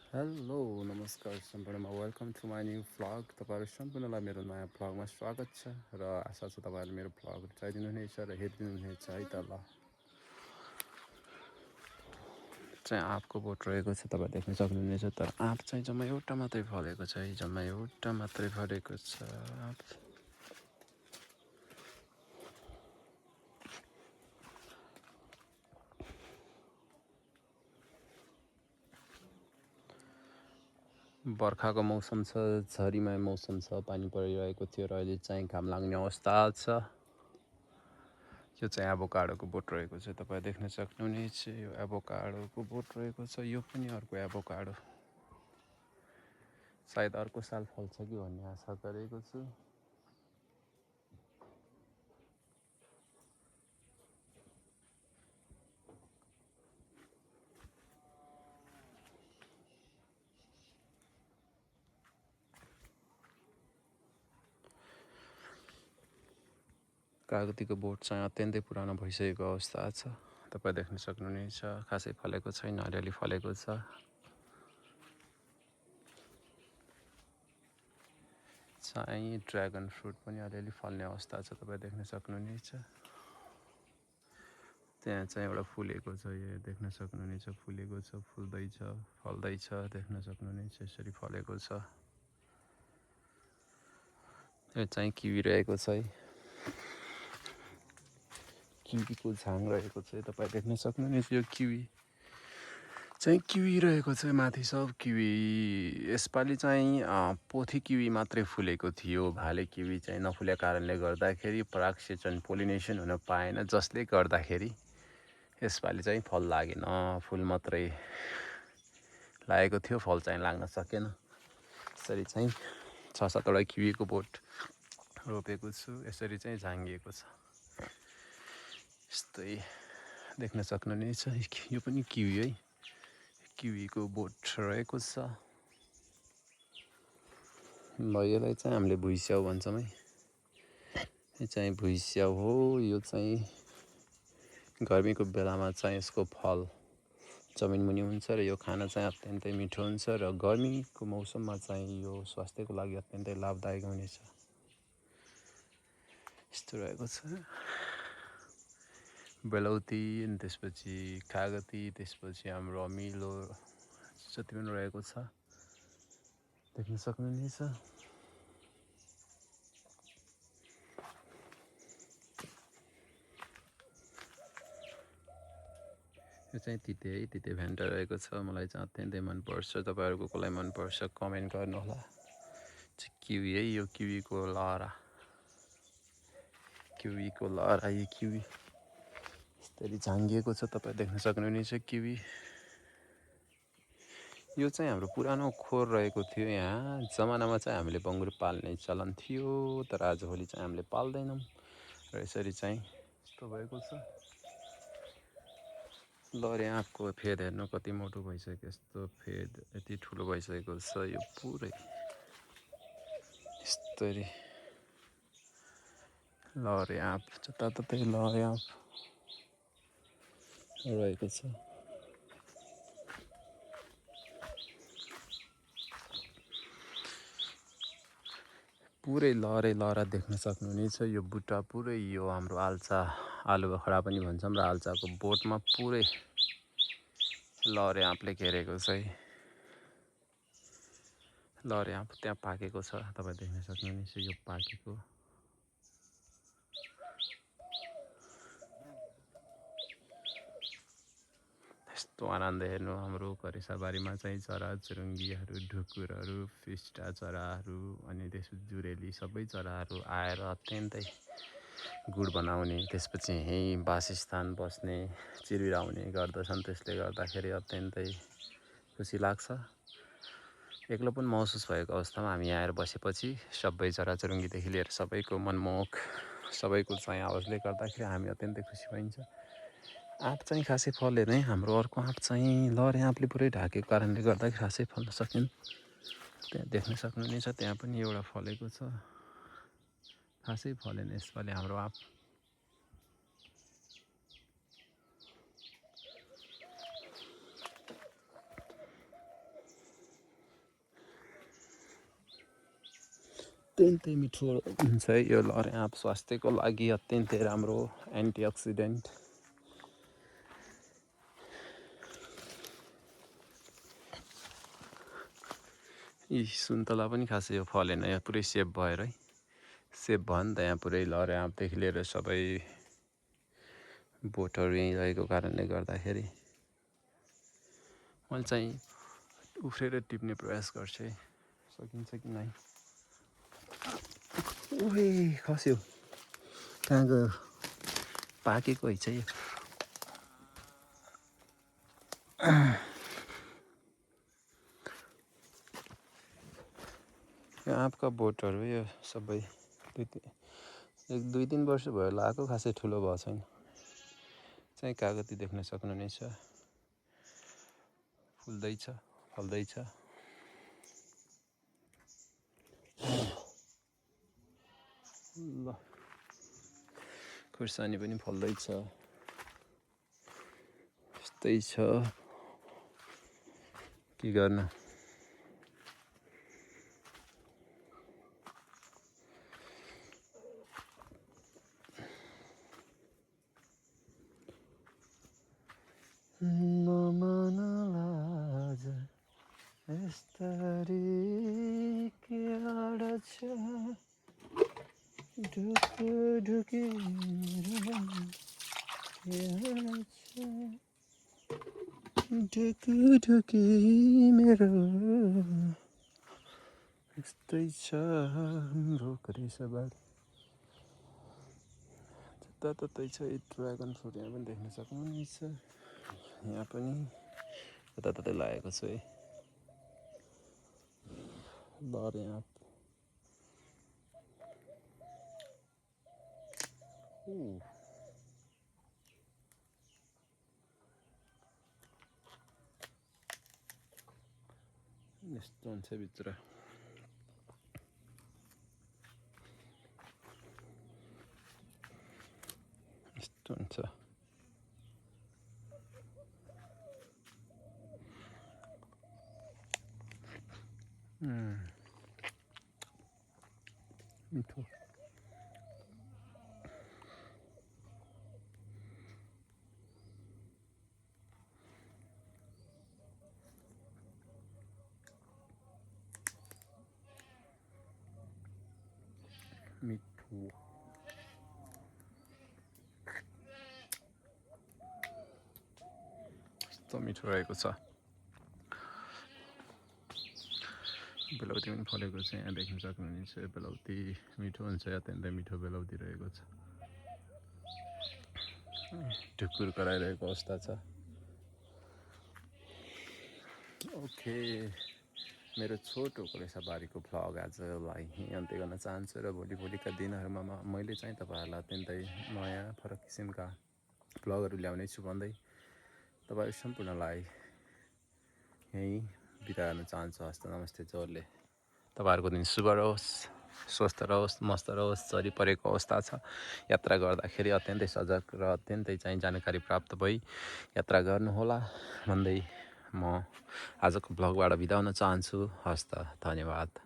Hello नमस्कार सम्पूर्णमा welcome to my new vlog. तपाईँहरू सम्पूर्णलाई मेरो नयाँ भ्लगमा स्वागत छ र आशा छ तपाईँहरूले मेरो भ्लग रुचाइदिनुहुनेछ र हेरिदिनुहुनेछ है त। ल चाहिँ आँपको बोट रहेको छ, तपाईँ देख्न सक्नुहुनेछ। तर आँप चाहिँ जम्मा एउटा मात्रै फलेको छ है, जम्मा एउटा मात्रै फलेको छ आँप। बर्खाको मौसम छ, झरीमय मौसम छ, पानी परिरहेको थियो र अहिले चाहिँ घाम लाग्ने अवस्था छ। यो चाहिँ एभोकाडोको बोट रहेको छ, तपाईँ देख्न सक्नुहुनेछ। यो एभोकाडोको बोट रहेको छ, यो पनि अर्को एभोकाडो। सायद अर्को साल फल्छ कि भन्ने आशा गरेको छु। कागतीको बोट चाहिँ अत्यन्तै पुरानो भइसकेको अवस्था छ, तपाईँ देख्न सक्नुहुनेछ। खासै फलेको छैन, अलिअलि फलेको छ। चाहिँ ड्र्यागन फ्रुट पनि अलिअलि फल्ने अवस्था छ, तपाईँ देख्न सक्नुहुनेछ। त्यहाँ चाहिँ एउटा फुलेको छ, यो देख्न सक्नुहुनेछ। फुलेको छ, फुल्दैछ, फल्दैछ, देख्न सक्नुहुनेछ। यसरी फलेको छ। यो चाहिँ किवी रहेको छ है, किवीको झाङ रहेको छ, तपाईँ देख्न सक्नुहुनेछ। यो किवी चाहिँ किवी रहेको छ, माथि सब किवी। यसपालि चाहिँ पोथी किवी मात्रै फुलेको थियो, भाले किवी चाहिँ नफुलेको कारणले गर्दाखेरि परागसेचन पोलिनेसन हुन पाएन, जसले गर्दाखेरि यसपालि चाहिँ फल लागेन। फुल मात्रै लागेको थियो, फल चाहिँ लाग्न सकेन। यसरी चाहिँ 6-7वटा किवीको बोट रोपेको छु, यसरी चाहिँ झाँगिएको छ। यस्तै देख्न सक्नुहुनेछ। यो पनि किवी है, किवीको बोट रहेको छ। यसलाई चाहिँ हामीले भुइँस्याउ भन्छौँ है। यो चाहिँ भुइँस्याउ हो। यो चाहिँ गर्मीको बेलामा चाहिँ यसको फल जमिन मुनि हुन्छ र यो खान चाहिँ अत्यन्तै मिठो हुन्छ र गर्मीको मौसममा चाहिँ यो स्वास्थ्यको लागि अत्यन्तै लाभदायक हुनेछ। यस्तो रहेको छ। बेलौती, अनि त्यसपछि कागती, त्यसपछि हाम्रो अमिलो जति पनि रहेको छ, देख्न सक्नुहुनेछ। यो चाहिँ तिते है, तिते भेन्टा रहेको छ। मलाई चाहिँ अत्यन्तै मनपर्छ। तपाईँहरूको कसलाई मनपर्छ कमेन्ट गर्नुहोला। किवी है, यो किवीको लहरा, किवीको लहरा। यो किवी यसरी झाँगिएको छ, तपाईँ देख्न सक्नुहुनेछ। किवी यो चाहिँ हाम्रो पुरानो खोर रहेको थियो। यहाँ जमानामा चाहिँ हामीले बङ्गुर पाल्ने चलन थियो, तर आजभोलि चाहिँ हामीले पाल्दैनौँ र यसरी चाहिँ यस्तो भएको छ। लहरे आँपको फेद हेर्नु कति मोटो भइसक्यो। यस्तो फेद यति ठुलो भइसकेको छ। यो पुरै यस्तरी लहरे आँप, जताततै लहरे आँप रहेको छ। पुरै लहरे लहरा देख्न सक्नुहुनेछ। यो बुट्टा पुरै यो हाम्रो आल्चा, आलु बखडा पनि भन्छौँ, र आल्चाको बोटमा पुरै लहरे आँपले घेरेको छ है। लहरे आँप त्यहाँ पाकेको छ, तपाईँ देख्न सक्नुहुनेछ। यो पाकेको यस्तो आनन्द हेर्नु। हाम्रो करेसाबारीमा चाहिँ चराचुरुङ्गीहरू, ढुकुरहरू, फिस्टा चराहरू, अनि त्यसपछि जुरेली, सबै चराहरू आएर अत्यन्तै गुड बनाउने, त्यसपछि यहीँ वासस्थान बस्ने, चिरिराउने गर्दछन्। त्यसले गर्दाखेरि अत्यन्तै खुसी लाग्छ। एक्लोपन महसुस भएको अवस्थामा हामी आएर बसेपछि सबै चराचुरुङ्गीदेखि लिएर सबैको मनमोहक, सबैको चाहिँ आवाजले गर्दाखेरि हामी अत्यन्तै खुसी भइन्छ। आँप चाहिँ खासै फलेन है। हाम्रो अर्को आँप चाहिँ लहरे आँपले पुरै ढाकेको कारणले गर्दाखेरि खासै फल्न सकेन। त्यहाँ देख्न सक्नुहुनेछ, त्यहाँ पनि एउटा फलेको छ। खासै फलेन यसपालि हाम्रो आँप। अत्यन्तै मिठो हुन्छ यो लहरे आँप स्वास्थ्यको लागि अत्यन्तै राम्रो एन्टिअक्सिडेन्ट। यी सुन्तला पनि खासै यो फलेन, यहाँ पुरै सेप भएर है, सेप भयो नि त यहाँ पुरै लहरे आँपदेखि लिएर सबै बोटहरू यहीँ रहेको कारणले गर्दाखेरि मैले चाहिँ उफ्रेर टिप्ने प्रयास गर्छु है, सकिन्छ कि नै। ओहे खस्यो, कहाँ गयो, पाकेको है चाहिँ यो आँपका बोटहरू यो सबै एक दुई तिन वर्ष भयो लगाएको, खासै ठुलो भएको छैन। चाहिँ कागती देख्न सक्नुहुनेछ, फुल्दैछ फल्दैछ। ल खुर्सानी पनि फल्दैछ, यस्तै छ, के गर्न। नमान लाज यस्तरी के आडछ, ढुकी ढुकी ढुकी ढुकी मेरो यस्तै छ हाम्रो करेसाबारी। जताततै छ ड्रागन फ्रुट, यहाँ पनि देख्न सक्नुहुनेछ, यहाँ पनि जताततै लागेको छु है लहरे आँप। यस्तो हुन्छ भित्र, यस्तो हुन्छ। मिठो। मिठो यस्तो मिठो रहेको छ। बेलौती पनि फलेको छ, यहाँ देख्न सक्नुहुनेछ, बेलौती मिठो हुन्छ, अत्यन्तै मिठो बेलौती रहेको छ, ढुकुर कराइरहेको अवस्था छ। ओके, मेरो छोटो करेसाबारीको भ्लग आजलाई यहीँ अन्त्य गर्न चाहन्छु र भोलिका दिनहरूमा मैले चाहिँ तपाईँहरूलाई अत्यन्तै नयाँ फरक किसिमका भ्लगहरू ल्याउने छु भन्दै तपाईँहरू सम्पूर्णलाई यहीँ बिदा गर्न चाहन्छु। हस्त नमस्ते जोरले। तपाईँहरूको दिन शुभ रहोस्, स्वस्थ रहोस्, मस्त रहोस्। झरी परेको अवस्था छ, यात्रा गर्दाखेरि अत्यन्तै सजग र अत्यन्तै चाहिँ जानकारी प्राप्त भई यात्रा गर्नुहोला भन्दै म आजको भ्लगबाट बिदा हुन चाहन्छु। हस्त, धन्यवाद।